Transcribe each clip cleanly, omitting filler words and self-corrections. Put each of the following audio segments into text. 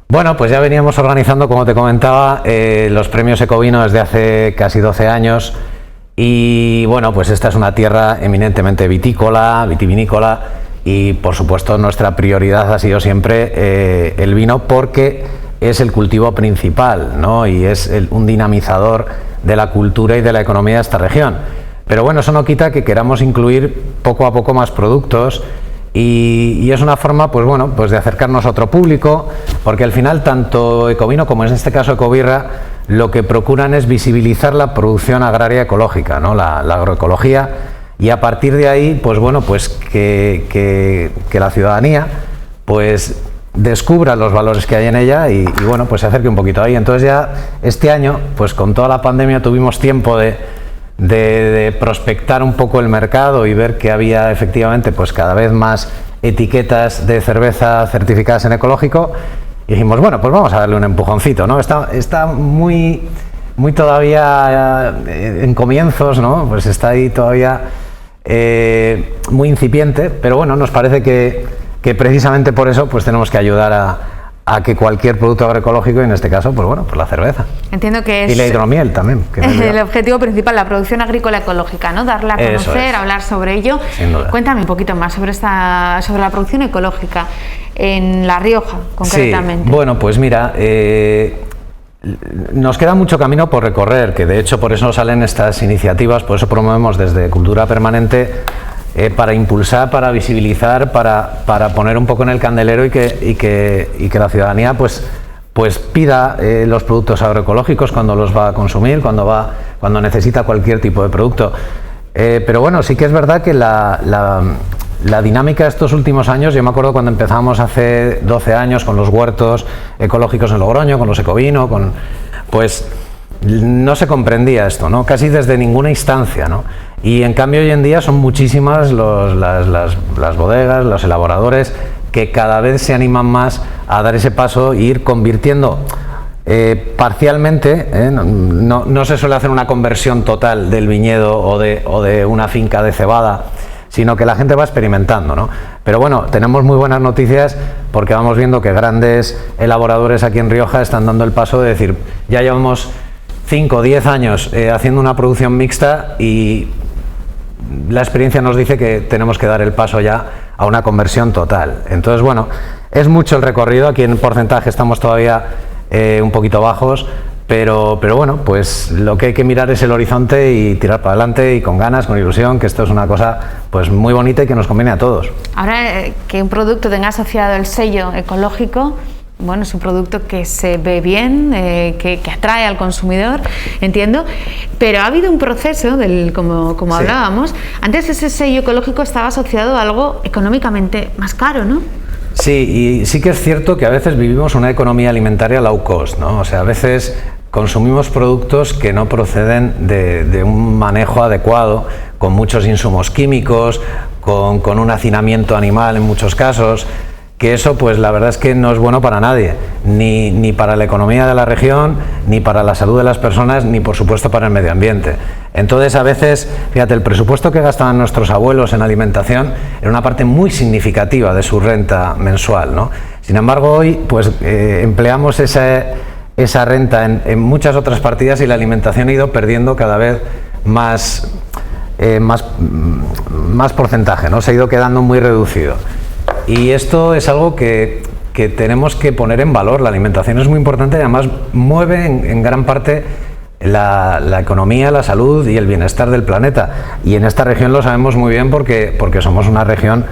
Bueno, pues ya veníamos organizando, como te comentaba, los premios Ecovino desde hace casi 12 años y bueno, pues esta es una tierra eminentemente vitícola, vitivinícola y por supuesto nuestra prioridad ha sido siempre el vino porque es el cultivo principal, ¿no? Y es un dinamizador de la cultura y de la economía de esta región. Pero bueno, eso no quita que queramos incluir poco a poco más productos y es una forma, pues bueno, pues de acercarnos a otro público, porque al final tanto Ecovino como en este caso Ecobirra lo que procuran es visibilizar la producción agraria ecológica, ¿no? La agroecología, y a partir de ahí, pues bueno, pues que la ciudadanía pues descubra los valores que hay en ella y bueno, pues se acerque un poquito ahí. Entonces ya este año, pues con toda la pandemia tuvimos tiempo de prospectar un poco el mercado y ver que había efectivamente pues cada vez más etiquetas de cerveza certificadas en ecológico y dijimos, bueno, pues vamos a darle un empujoncito, ¿no? Está muy todavía en comienzos, ¿no? Pues está ahí todavía muy incipiente, pero bueno, nos parece que precisamente por eso pues tenemos que ayudar a que cualquier producto agroecológico, y en este caso, pues bueno, pues la cerveza. Entiendo que es... Y la hidromiel también. El objetivo principal, la producción agrícola ecológica, ¿no? Darla a conocer, hablar sobre ello. Sin duda. Cuéntame un poquito más sobre la producción ecológica en La Rioja, concretamente. Sí, bueno, pues mira, nos queda mucho camino por recorrer, que de hecho por eso salen estas iniciativas, por eso promovemos desde Cultura Permanente, para impulsar, para visibilizar, para poner un poco en el candelero y que la ciudadanía pues pida los productos agroecológicos cuando los va a consumir, cuando necesita cualquier tipo de producto. Pero bueno, sí que es verdad que la dinámica de estos últimos años, yo me acuerdo cuando empezamos hace 12 años con los huertos ecológicos en Logroño, con los Ecovino, pues no se comprendía esto, ¿no? Casi desde ninguna instancia, ¿no? Y en cambio hoy en día son muchísimas las bodegas, los elaboradores que cada vez se animan más a dar ese paso e ir convirtiendo parcialmente, no se suele hacer una conversión total del viñedo o de una finca de cebada, sino que la gente va experimentando, ¿no? Pero bueno, tenemos muy buenas noticias porque vamos viendo que grandes elaboradores aquí en Rioja están dando el paso de decir, ya llevamos 5 o 10 años haciendo una producción mixta y la experiencia nos dice que tenemos que dar el paso ya a una conversión total. Entonces, bueno, es mucho el recorrido, aquí en porcentaje estamos todavía un poquito bajos, pero bueno, pues lo que hay que mirar es el horizonte y tirar para adelante y con ganas, con ilusión, que esto es una cosa pues muy bonita y que nos conviene a todos. Ahora que un producto tenga asociado el sello ecológico, bueno, es un producto que se ve bien, que atrae al consumidor, entiendo, pero ha habido un proceso, como sí, hablábamos, antes ese sello ecológico estaba asociado a algo económicamente más caro, ¿no? Sí, y sí que es cierto que a veces vivimos una economía alimentaria low cost, ¿no? O sea, a veces consumimos productos que no proceden de un manejo adecuado, con muchos insumos químicos, con un hacinamiento animal en muchos casos, que eso pues la verdad es que no es bueno para nadie, ni para la economía de la región, ni para la salud de las personas, ni por supuesto para el medio ambiente. Entonces a veces, fíjate, el presupuesto que gastaban nuestros abuelos en alimentación era una parte muy significativa de su renta mensual, ¿no? Sin embargo hoy pues empleamos esa renta en muchas otras partidas y la alimentación ha ido perdiendo cada vez más porcentaje, ¿no? Se ha ido quedando muy reducido. Y esto es algo que tenemos que poner en valor. La alimentación es muy importante y además mueve en gran parte la economía, la salud y el bienestar del planeta. Y en esta región lo sabemos muy bien porque somos una región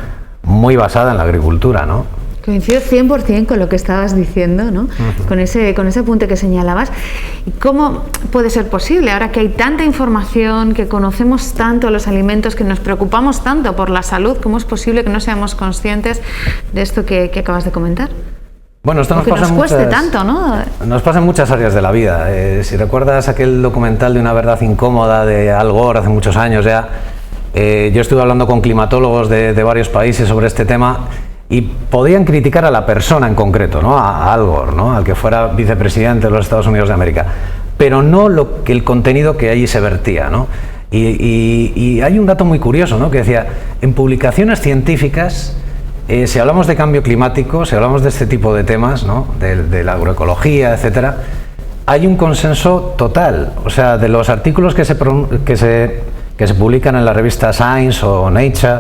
muy basada en la agricultura, ¿no? Coincido 100% con lo que estabas diciendo, ¿no? Con ese apunte que señalabas. ¿Y cómo puede ser posible, ahora que hay tanta información, que conocemos tanto los alimentos, que nos preocupamos tanto por la salud, cómo es posible que no seamos conscientes de esto que acabas de comentar? Bueno, esto nos pasa cueste tanto, ¿no? Nos pasa en muchas áreas de la vida. Si recuerdas aquel documental de Una verdad incómoda de Al Gore hace muchos años ya, yo estuve hablando con climatólogos de varios países sobre este tema y podían criticar a la persona en concreto, ¿no? A Al Gore, ¿no? Al que fuera vicepresidente de los Estados Unidos de América, pero no el contenido que allí se vertía, ¿no? Y hay un dato muy curioso, ¿no? Que decía, en publicaciones científicas si hablamos de cambio climático, si hablamos de este tipo de temas, ¿no? de la agroecología, etcétera, hay un consenso total. O sea, de los artículos que se publican en la revista Science o Nature,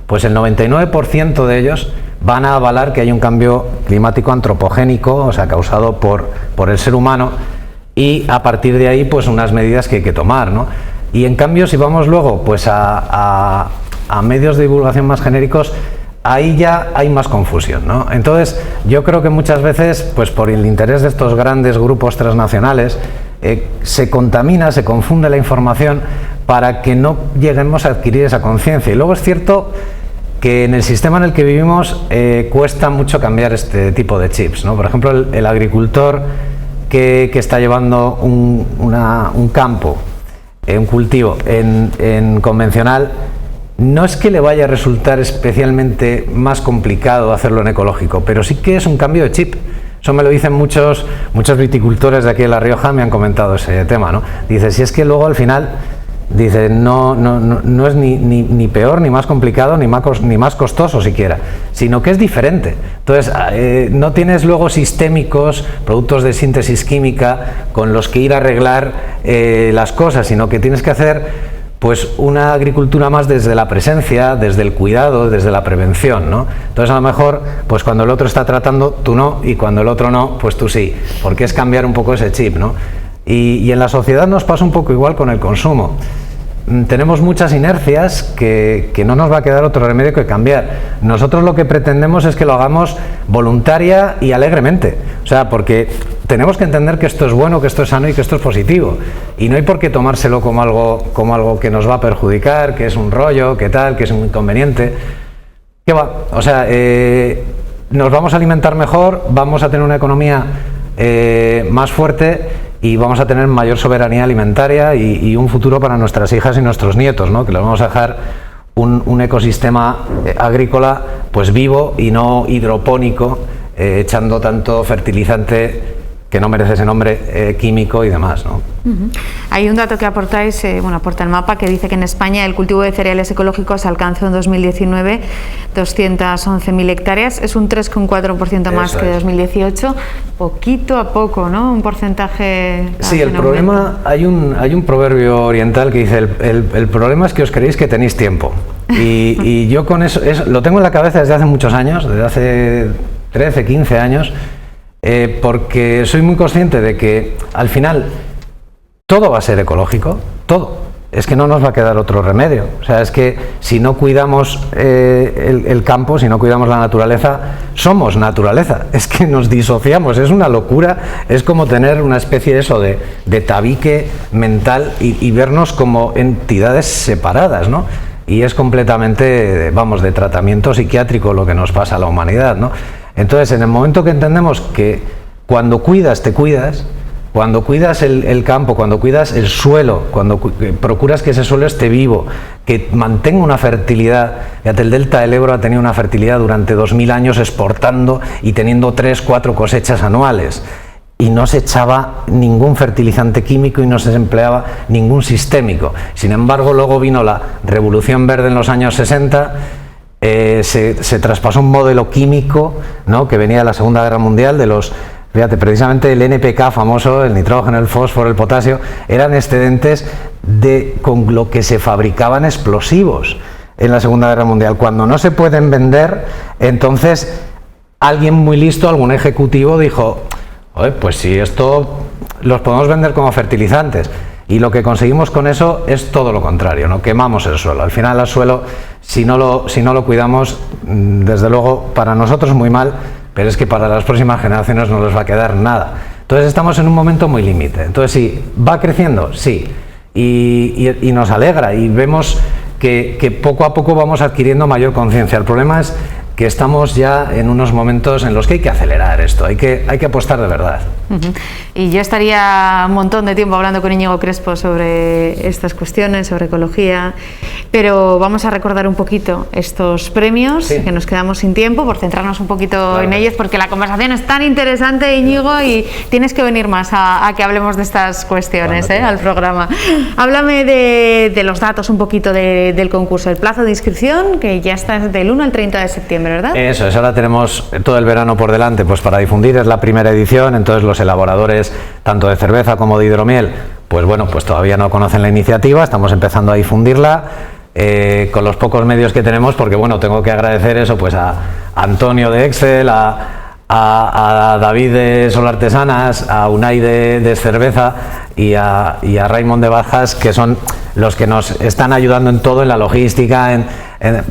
pues el 99% de ellos van a avalar que hay un cambio climático antropogénico, o sea, causado por el ser humano, y a partir de ahí, pues unas medidas que hay que tomar, ¿no? Y en cambio, si vamos luego pues a medios de divulgación más genéricos, ahí ya hay más confusión, ¿no? Entonces, yo creo que muchas veces, pues por el interés de estos grandes grupos transnacionales, se contamina, se confunde la información para que no lleguemos a adquirir esa conciencia. Y luego es cierto que en el sistema en el que vivimos cuesta mucho cambiar este tipo de chips, ¿no? Por ejemplo, el agricultor que está llevando un campo, un cultivo en convencional, no es que le vaya a resultar especialmente más complicado hacerlo en ecológico, pero sí que es un cambio de chip. Eso me lo dicen muchos viticultores de aquí de La Rioja, me han comentado ese tema, ¿no? Dice, si es que luego al final, dice, no es ni peor, ni más complicado, ni más costoso siquiera, sino que es diferente. Entonces, no tienes luego sistémicos, productos de síntesis química con los que ir a arreglar las cosas, sino que tienes que hacer pues una agricultura más desde la presencia, desde el cuidado, desde la prevención, ¿no? Entonces, a lo mejor, pues cuando el otro está tratando, tú no, y cuando el otro no, pues tú sí, porque es cambiar un poco ese chip, ¿no? Y en la sociedad nos pasa un poco igual con el consumo. Tenemos muchas inercias que no nos va a quedar otro remedio que cambiar. Nosotros lo que pretendemos es que lo hagamos voluntaria y alegremente. O sea, porque tenemos que entender que esto es bueno, que esto es sano y que esto es positivo. Y no hay por qué tomárselo como algo que nos va a perjudicar, que es un rollo, que tal, que es un inconveniente. ¿Qué va? O sea, nos vamos a alimentar mejor, vamos a tener una economía más fuerte y vamos a tener mayor soberanía alimentaria y un futuro para nuestras hijas y nuestros nietos, ¿no? Que les vamos a dejar un ecosistema agrícola pues vivo y no hidropónico, echando tanto fertilizante que no merece ese nombre químico y demás, ¿no? Hay un dato que aportáis, aporta el mapa, que dice que en España el cultivo de cereales ecológicos alcanzó en 2019 211.000 hectáreas, es un 3,4% más que 2018, poquito a poco, ¿no? Un porcentaje... Sí, el problema, hay un proverbio oriental que dice, el problema es que os creéis que tenéis tiempo. Y yo con eso lo tengo en la cabeza desde hace muchos años, desde hace 13, 15 años, porque soy muy consciente de que al final todo va a ser ecológico, todo. Es que no nos va a quedar otro remedio. O sea, es que si no cuidamos el campo, si no cuidamos la naturaleza, somos naturaleza. Es que nos disociamos, es una locura. Es como tener una especie de tabique mental y vernos como entidades separadas, ¿no? Y es completamente, de tratamiento psiquiátrico lo que nos pasa a la humanidad, ¿no? Entonces, en el momento que entendemos que cuando cuidas, te cuidas, cuando cuidas el campo, cuando cuidas el suelo, cuando procuras que ese suelo esté vivo, que mantenga una fertilidad, fíjate, el delta del Ebro ha tenido una fertilidad durante 2000 años exportando y teniendo 3, 4 cosechas anuales, y no se echaba ningún fertilizante químico y no se empleaba ningún sistémico. Sin embargo, luego vino la Revolución Verde en los años 60, se traspasó un modelo químico, ¿no?, que venía de la Segunda Guerra Mundial, fíjate, precisamente el NPK famoso, el nitrógeno, el fósforo, el potasio, eran excedentes con lo que se fabricaban explosivos en la Segunda Guerra Mundial. Cuando no se pueden vender, entonces alguien muy listo, algún ejecutivo dijo, oye, pues si esto los podemos vender como fertilizantes. Y lo que conseguimos con eso es todo lo contrario, ¿no? Quemamos el suelo. Al final el suelo, si no lo cuidamos, desde luego para nosotros muy mal, pero es que para las próximas generaciones no les va a quedar nada. Entonces estamos en un momento muy límite. Entonces sí, ¿va creciendo? Sí. Y nos alegra y vemos que poco a poco vamos adquiriendo mayor conciencia. El problema es que estamos ya en unos momentos en los que hay que acelerar esto, hay que apostar de verdad. Y yo estaría un montón de tiempo hablando con Íñigo Crespo sobre estas cuestiones, sobre ecología, pero vamos a recordar un poquito estos premios, sí, que nos quedamos sin tiempo, por centrarnos un poquito en ellos, porque la conversación es tan interesante, Íñigo, y tienes que venir más a que hablemos de estas cuestiones al programa. Háblame de los datos un poquito del concurso. El plazo de inscripción, que ya está del 1 al 30 de septiembre. septiembre, ¿verdad? Eso es, ahora tenemos todo el verano por delante pues para difundir, es la primera edición, entonces los elaboradores tanto de cerveza como de hidromiel, pues bueno, pues todavía no conocen la iniciativa, estamos empezando a difundirla con los pocos medios que tenemos, porque bueno, tengo que agradecer eso pues a Antonio de Excel, a David de Sol Artesanas, a Unai de Cerveza y a Raymond de Bajas, que son los que nos están ayudando en todo, en la logística,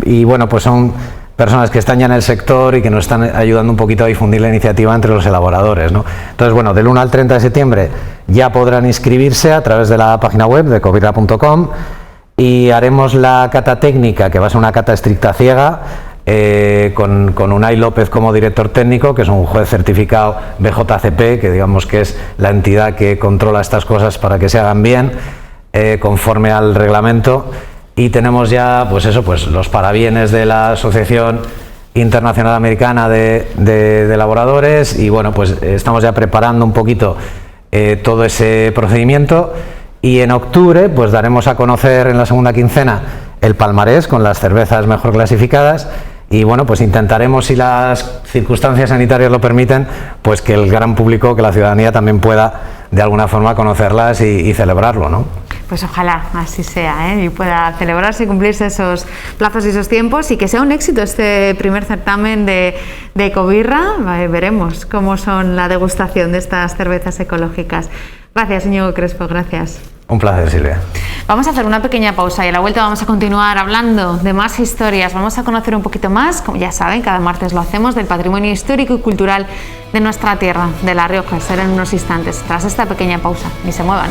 y bueno, pues son personas que están ya en el sector y que nos están ayudando un poquito a difundir la iniciativa entre los elaboradores, ¿no? Entonces, bueno, del 1 al 30 de septiembre ya podrán inscribirse a través de la página web de ecobirra.com y haremos la cata técnica, que va a ser una cata estricta ciega, con Unai López como director técnico, que es un juez certificado BJCP, que digamos que es la entidad que controla estas cosas para que se hagan bien, conforme al reglamento, y tenemos ya pues eso, pues los parabienes de la Asociación Internacional Americana de Elaboradores, y bueno, pues estamos ya preparando un poquito todo ese procedimiento, y en octubre pues daremos a conocer en la segunda quincena el palmarés con las cervezas mejor clasificadas. Y bueno, pues intentaremos, si las circunstancias sanitarias lo permiten, pues que el gran público, que la ciudadanía también pueda de alguna forma conocerlas y celebrarlo, ¿no? Pues ojalá así sea, y pueda celebrarse y cumplirse esos plazos y esos tiempos, y que sea un éxito este primer certamen de Ecobirra. Veremos cómo son la degustación de estas cervezas ecológicas. Gracias, Íñigo Crespo, gracias. Un placer, Silvia. Vamos a hacer una pequeña pausa y a la vuelta vamos a continuar hablando de más historias. Vamos a conocer un poquito más, como ya saben, cada martes lo hacemos, del patrimonio histórico y cultural de nuestra tierra, de La Rioja. Será en unos instantes, tras esta pequeña pausa. Ni se muevan.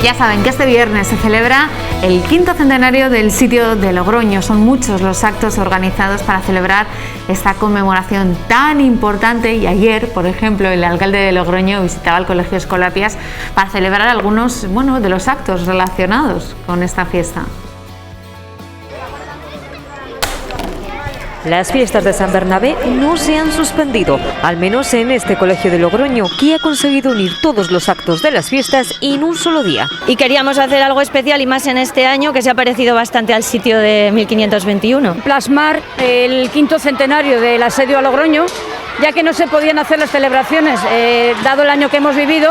Ya saben que este viernes se celebra el 5º centenario del sitio de Logroño. Son muchos los actos organizados para celebrar esta conmemoración tan importante, y ayer, por ejemplo, el alcalde de Logroño visitaba el Colegio Escolapias para celebrar algunos, de los actos relacionados con esta fiesta. Las fiestas de San Bernabé no se han suspendido, al menos en este colegio de Logroño, que ha conseguido unir todos los actos de las fiestas en un solo día. Y queríamos hacer algo especial, y más en este año, que se ha parecido bastante al sitio de 1521. Plasmar el 5º centenario del asedio a Logroño, ya que no se podían hacer las celebraciones, dado el año que hemos vivido,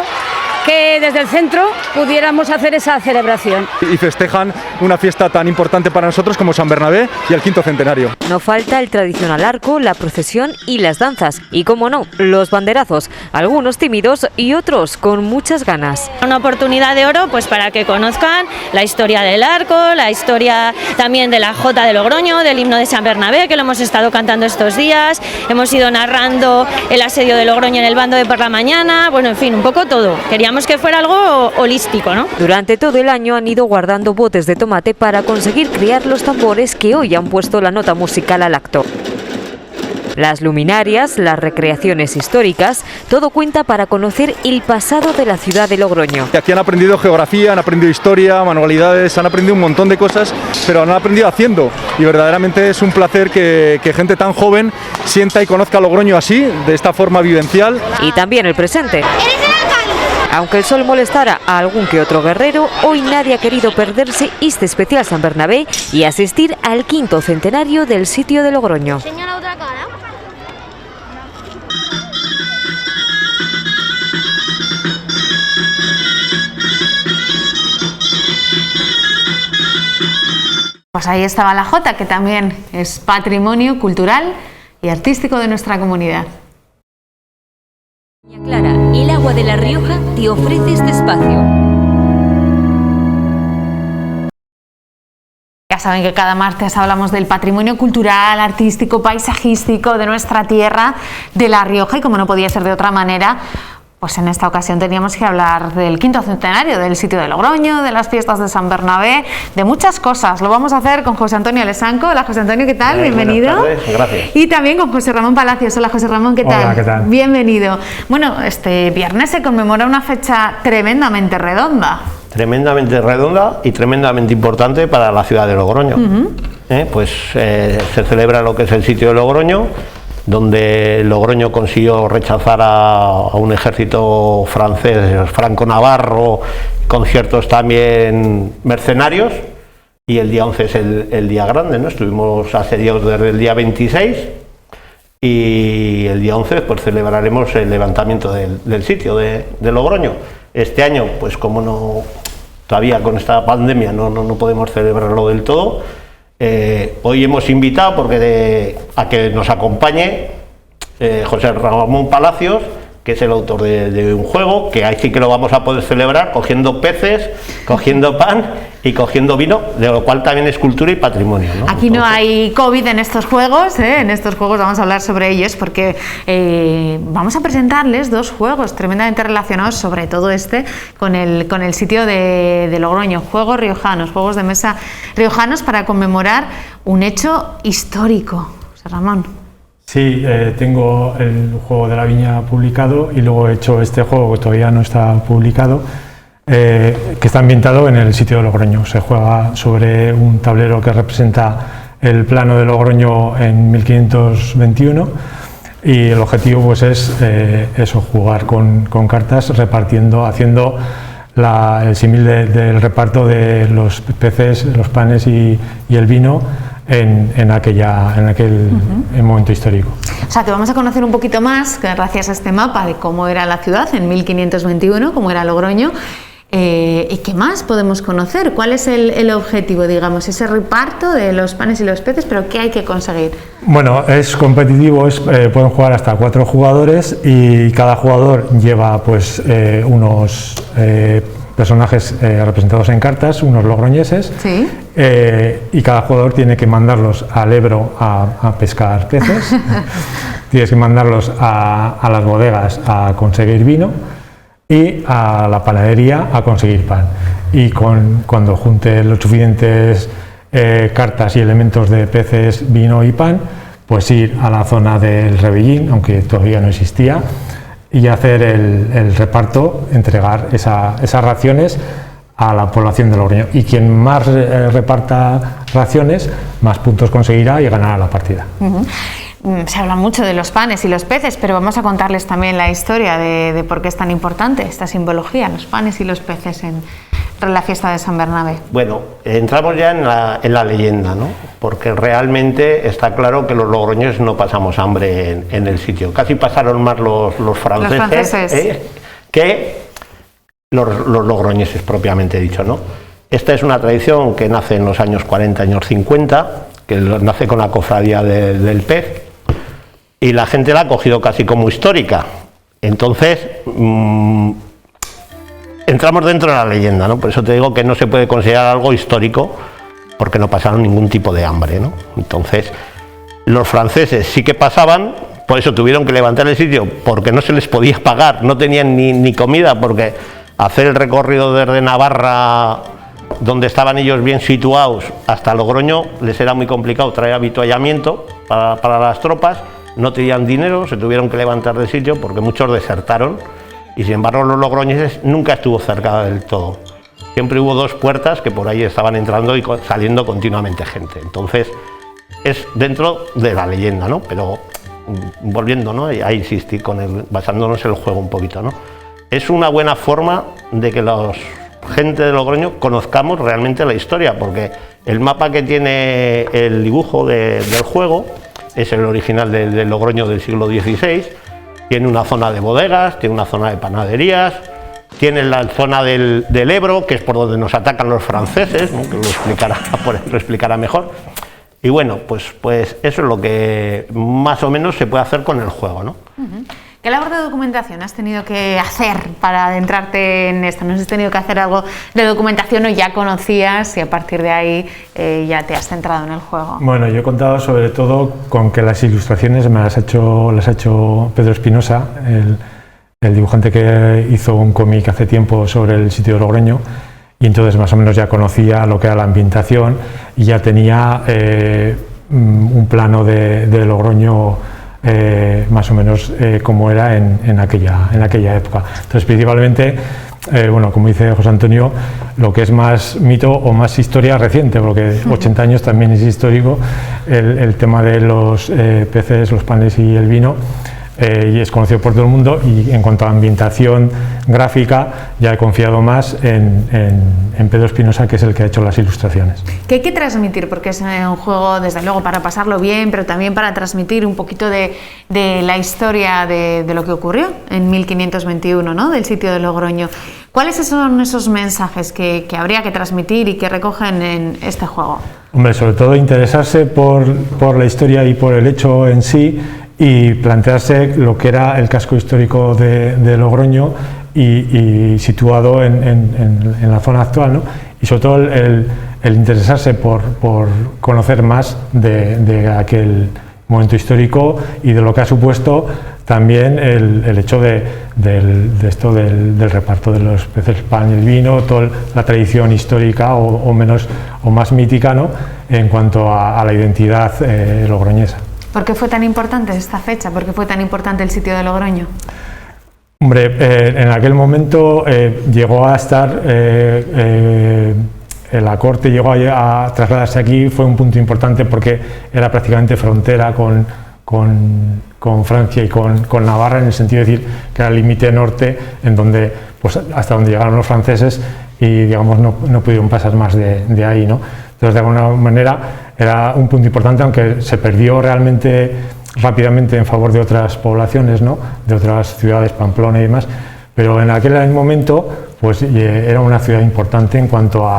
que desde el centro pudiéramos hacer esa celebración. Y festejan una fiesta tan importante para nosotros como San Bernabé y el 5º centenario. No falta el tradicional arco, la procesión y las danzas. Y como no, los banderazos, algunos tímidos y otros con muchas ganas. Una oportunidad de oro pues para que conozcan la historia del arco, la historia también de la Jota de Logroño, del himno de San Bernabé, que lo hemos estado cantando estos días. Hemos ido narrando el asedio de Logroño en el bando de por la mañana. Bueno, en fin, un poco todo. Queríamos que fuera algo holístico, ¿no? Durante todo el año han ido guardando botes de tomate para conseguir criar los tambores que hoy han puesto la nota musical al acto. Las luminarias, las recreaciones históricas, todo cuenta para conocer el pasado de la ciudad de Logroño. Aquí han aprendido geografía, han aprendido historia, manualidades, han aprendido un montón de cosas, pero han aprendido haciendo. Y verdaderamente es un placer que gente tan joven sienta y conozca Logroño así, de esta forma vivencial. Y también el presente. Aunque el sol molestara a algún que otro guerrero, hoy nadie ha querido perderse este especial San Bernabé y asistir al 5º centenario del sitio de Logroño. Señala otra cara. Pues ahí estaba la Jota, que también es patrimonio cultural y artístico de nuestra comunidad. Clara, el agua de La Rioja te ofrece este espacio. Ya saben que cada martes hablamos del patrimonio cultural, artístico, paisajístico de nuestra tierra, de La Rioja, y como no podía ser de otra manera, pues en esta ocasión teníamos que hablar del 5º centenario del sitio de Logroño, de las fiestas de San Bernabé, de muchas cosas. Lo vamos a hacer con José Antonio Lesanco. Hola, José Antonio, ¿qué tal? Bienvenido. Buenas tardes, gracias. Y también con José Ramón Palacios. Hola, José Ramón, ¿qué tal? Hola, ¿qué tal? Bienvenido. Bueno, este viernes se conmemora una fecha tremendamente redonda. Tremendamente redonda y tremendamente importante para la ciudad de Logroño. Se celebra lo que es el sitio de Logroño, donde Logroño consiguió rechazar a un ejército francés, franco-navarro, con ciertos también mercenarios, y el día 11 es el día grande, ¿no? Estuvimos asediados desde el día 26, y el día 11 pues celebraremos el levantamiento del sitio de Logroño. Este año, pues como no, todavía con esta pandemia no podemos celebrarlo del todo, hoy hemos invitado a que nos acompañe José Ramón Palacios, que es el autor de un juego, que ahí sí que lo vamos a poder celebrar cogiendo peces, cogiendo pan y cogiendo vino, de lo cual también es cultura y patrimonio, ¿no? Aquí no hay COVID en estos juegos, en estos juegos vamos a hablar sobre ellos porque vamos a presentarles dos juegos tremendamente relacionados, sobre todo con el sitio de Logroño, juegos riojanos, juegos de mesa riojanos para conmemorar un hecho histórico. José Ramón. Sí, tengo el juego de la viña publicado y luego he hecho este juego que todavía no está publicado, que está ambientado en el sitio de Logroño. Se juega sobre un tablero que representa el plano de Logroño en 1521 y el objetivo pues es eso, jugar con cartas, repartiendo, haciendo el símil del reparto de los peces, los panes y el vino en aquel momento histórico. O sea que vamos a conocer un poquito más, gracias a este mapa, de cómo era la ciudad en 1521, cómo era Logroño. ¿Y qué más podemos conocer? ¿Cuál es el objetivo, digamos, ese reparto de los panes y los peces, pero qué hay que conseguir? Bueno, es competitivo, pueden jugar hasta 4 jugadores y cada jugador lleva pues unos personajes representados en cartas, unos logroñeses, ¿sí? Y cada jugador tiene que mandarlos al Ebro a pescar peces, tienes que mandarlos a las bodegas a conseguir vino y a la panadería a conseguir pan. Y cuando junte los suficientes cartas y elementos de peces, vino y pan, pues ir a la zona del Rebellín, aunque todavía no existía, y hacer el reparto, entregar esas raciones a la población de Logroño. Y quien más reparta raciones, más puntos conseguirá y ganará la partida. Se habla mucho de los panes y los peces, pero vamos a contarles también la historia de por qué es tan importante esta simbología, los panes y los peces en la fiesta de San Bernabé. Bueno, entramos ya en la leyenda, ¿no? Porque realmente está claro que los logroñeses no pasamos hambre en el sitio. Casi pasaron más los franceses, que los logroñeses propiamente dicho, ¿no? Esta es una tradición que nace en los años 40, años 50, que nace con la cofradía del pez, y la gente la ha cogido casi como histórica. Entonces, entramos dentro de la leyenda, ¿no? Por eso te digo que no se puede considerar algo histórico, porque no pasaron ningún tipo de hambre, ¿no? Entonces, los franceses sí que pasaban, por eso tuvieron que levantar el sitio, porque no se les podía pagar, no tenían ni comida, porque hacer el recorrido desde Navarra, donde estaban ellos bien situados, hasta Logroño, les era muy complicado traer avituallamiento para las tropas, no tenían dinero, se tuvieron que levantar del sitio porque muchos desertaron, y sin embargo los logroñeses nunca estuvo cercada del todo. Siempre hubo 2 puertas que por ahí estaban entrando y saliendo continuamente gente. Entonces es dentro de la leyenda, ¿no? Pero volviendo, ¿no? A insistir basándonos en el juego un poquito, ¿no? Es una buena forma de que los gente de Logroño conozcamos realmente la historia, porque el mapa que tiene el dibujo del juego es el original del Logroño del siglo XVI, tiene una zona de bodegas, tiene una zona de panaderías, tiene la zona del Ebro, que es por donde nos atacan los franceses, ¿no? Que lo explicará mejor. Y bueno, pues eso es lo que más o menos se puede hacer con el juego, ¿no? ¿Qué labor de documentación has tenido que hacer para adentrarte en esto? ¿No has tenido que hacer algo de documentación o ya conocías y a partir de ahí ya te has centrado en el juego? Bueno, yo he contado sobre todo con que las ilustraciones las ha hecho Pedro Espinosa, el dibujante que hizo un cómic hace tiempo sobre el sitio de Logroño, y entonces más o menos ya conocía lo que era la ambientación y ya tenía un plano de Logroño más o menos como era en aquella época. Entonces, principalmente bueno, como dice José Antonio, lo que es más mito o más historia reciente, porque 80 años también es histórico, el tema de los peces, los panes y el vino, y es conocido por todo el mundo, y en cuanto a ambientación gráfica ya he confiado más en Pedro Espinosa, que es el que ha hecho las ilustraciones. ¿Qué hay que transmitir? Porque es un juego, desde luego, para pasarlo bien, pero también para transmitir un poquito de la historia de lo que ocurrió en 1521, ¿no? Del sitio de Logroño. ¿Cuáles son esos mensajes que habría que transmitir y que recogen en este juego? Hombre, sobre todo interesarse por la historia y por el hecho en sí, y plantearse lo que era el casco histórico de Logroño y situado en la zona actual, ¿no? Y sobre todo el interesarse por conocer más de aquel momento histórico y de lo que ha supuesto también el hecho del reparto de los peces, el pan y el vino, toda la tradición histórica o más mítica, ¿no? En cuanto a la identidad logroñesa. ¿Por qué fue tan importante esta fecha? ¿Por qué fue tan importante el sitio de Logroño? Hombre, en aquel momento llegó a estar, la corte llegó a trasladarse aquí, fue un punto importante porque era prácticamente frontera con Francia y con Navarra, en el sentido de decir que era el límite norte, en donde, pues, hasta donde llegaron los franceses y, digamos, no pudieron pasar más de ahí, ¿no? Entonces, de alguna manera, era un punto importante, aunque se perdió realmente rápidamente en favor de otras poblaciones, ¿no? De otras ciudades, Pamplona y demás, pero en aquel momento pues era una ciudad importante en cuanto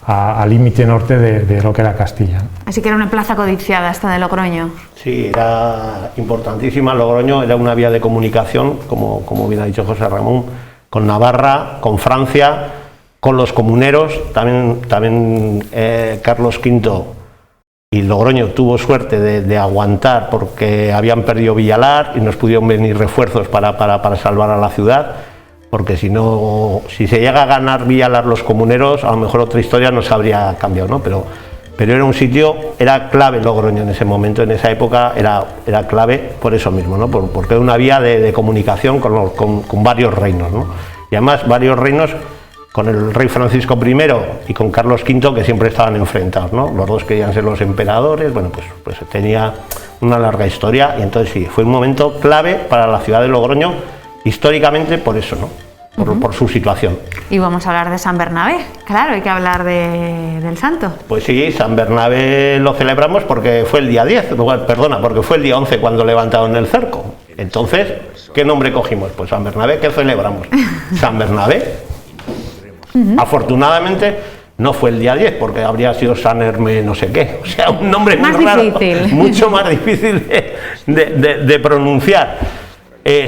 al límite norte de lo que era Castilla. Así que era una plaza codiciada esta de Logroño. Sí, era importantísima. Logroño era una vía de comunicación, como bien ha dicho José Ramón, con Navarra, con Francia, con los comuneros. También Carlos V y Logroño tuvo suerte de aguantar porque habían perdido Villalar y nos pudieron venir refuerzos para salvar a la ciudad, porque si se llega a ganar Villalar los comuneros, a lo mejor otra historia nos habría cambiado, ¿no? Pero era un sitio, era clave Logroño en ese momento, en esa época era clave por eso mismo, ¿no? Porque era una vía de comunicación con varios reinos, ¿no? Y además varios reinos con el rey Francisco I y con Carlos V, que siempre estaban enfrentados, ¿no? Los dos querían ser los emperadores, bueno, pues tenía una larga historia, y entonces sí, fue un momento clave para la ciudad de Logroño, históricamente por eso, ¿no? Por su situación. Y vamos a hablar de San Bernabé, claro, hay que hablar del santo. Pues sí, San Bernabé lo celebramos porque fue el día 10, porque fue el día 11 cuando levantaron el cerco. Entonces, ¿qué nombre cogimos? Pues San Bernabé, ¿qué celebramos? San Bernabé. Afortunadamente no fue el día 10 porque habría sido San Hermé no sé qué, o sea, un nombre muy raro, mucho más difícil de pronunciar.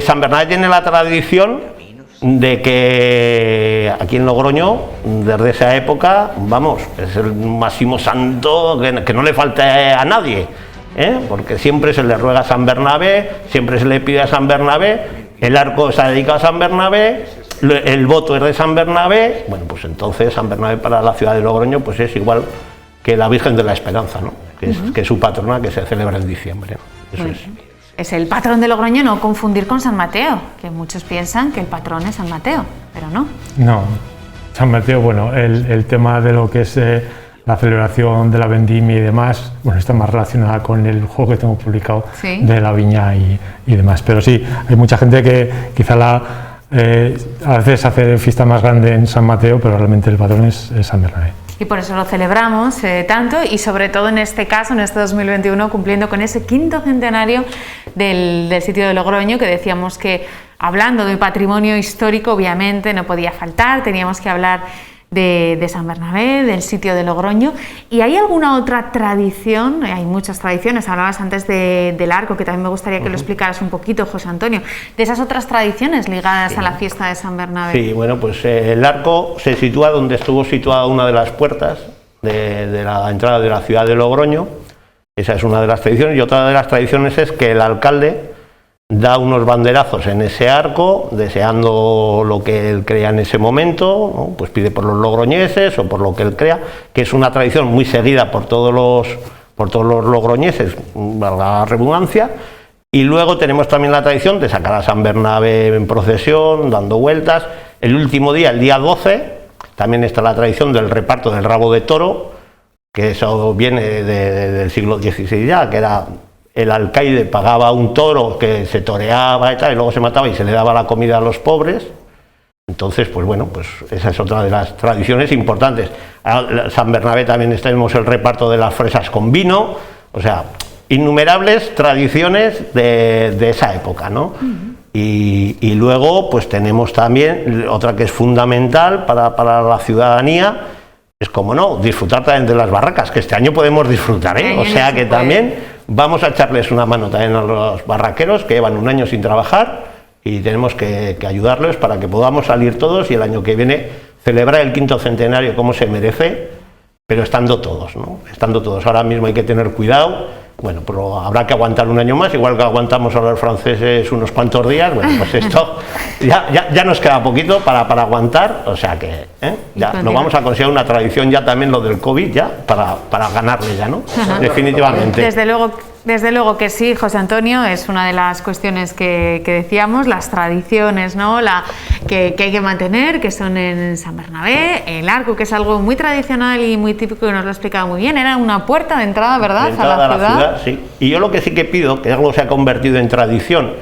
San Bernabé tiene la tradición de que aquí en Logroño, desde esa época, vamos, es el máximo santo que no le falta a nadie, porque siempre se le ruega a San Bernabé, siempre se le pide a San Bernabé, el arco está dedicado a San Bernabé, el voto es de San Bernabé. Bueno, pues entonces San Bernabé para la ciudad de Logroño pues es igual que la Virgen de la Esperanza, ¿no? Que es su patrona, que se celebra en diciembre, ¿no? Eso es el patrón de Logroño, no confundir con San Mateo, que muchos piensan que el patrón es San Mateo, pero no. No, San Mateo, bueno, el tema de lo que es la celebración de la vendimia y demás, bueno, está más relacionada con el juego que tengo publicado, ¿sí?, de la viña y demás, pero sí, hay mucha gente que quizá a veces hace fiesta más grande en San Mateo, pero realmente el patrón es San Bernabé. Y por eso lo celebramos tanto, y sobre todo en este caso, en este 2021, cumpliendo con ese 5º centenario del sitio de Logroño, que decíamos que, hablando de patrimonio histórico, obviamente no podía faltar, teníamos que hablar de San Bernabé, del sitio de Logroño. ¿Y hay alguna otra tradición? Hay muchas tradiciones, hablabas antes del arco, que también me gustaría que lo explicaras un poquito, José Antonio, de esas otras tradiciones ligadas a la fiesta de San Bernabé. Sí, bueno, pues el arco se sitúa donde estuvo situada una de las puertas de la entrada de la ciudad de Logroño. Esa es una de las tradiciones, y otra de las tradiciones es que el alcalde da unos banderazos en ese arco, deseando lo que él crea en ese momento, ¿no? Pues pide por los logroñeses o por lo que él crea, que es una tradición muy seguida por todos los logroñeses, valga la redundancia. Y luego tenemos también la tradición de sacar a San Bernabé en procesión, dando vueltas, el último día, el día 12, también está la tradición del reparto del rabo de toro, que eso viene del siglo XVI ya, que era el alcaide pagaba un toro que se toreaba y tal, y luego se mataba y se le daba la comida a los pobres. Entonces, pues bueno, pues esa es otra de las tradiciones importantes. A San Bernabé también tenemos el reparto de las fresas con vino, o sea, innumerables tradiciones de esa época, ¿no? Y luego, pues tenemos también otra que es fundamental para la ciudadanía, es como no, disfrutar también de las barracas, que este año podemos disfrutar, ¿eh? O sea que también vamos a echarles una mano también a los barraqueros que llevan un año sin trabajar y tenemos que ayudarles para que podamos salir todos y el año que viene celebrar el 5º centenario como se merece, pero estando todos, ¿no? Estando todos. Ahora mismo hay que tener cuidado. Bueno, pero habrá que aguantar un año más, igual que aguantamos a los franceses unos cuantos días. Bueno, pues esto ya nos queda poquito para aguantar, o sea que ya lo vamos a considerar una tradición ya también lo del COVID, ya para ganarle ya, ¿no? Definitivamente. Desde luego que sí, José Antonio, es una de las cuestiones que decíamos, las tradiciones, ¿no? Que hay que mantener, que son en San Bernabé, el arco, que es algo muy tradicional y muy típico, que nos lo ha explicado muy bien, era una puerta de entrada, ¿verdad?, a la ciudad. Sí. Y yo lo que sí que pido, que algo se ha convertido en tradición,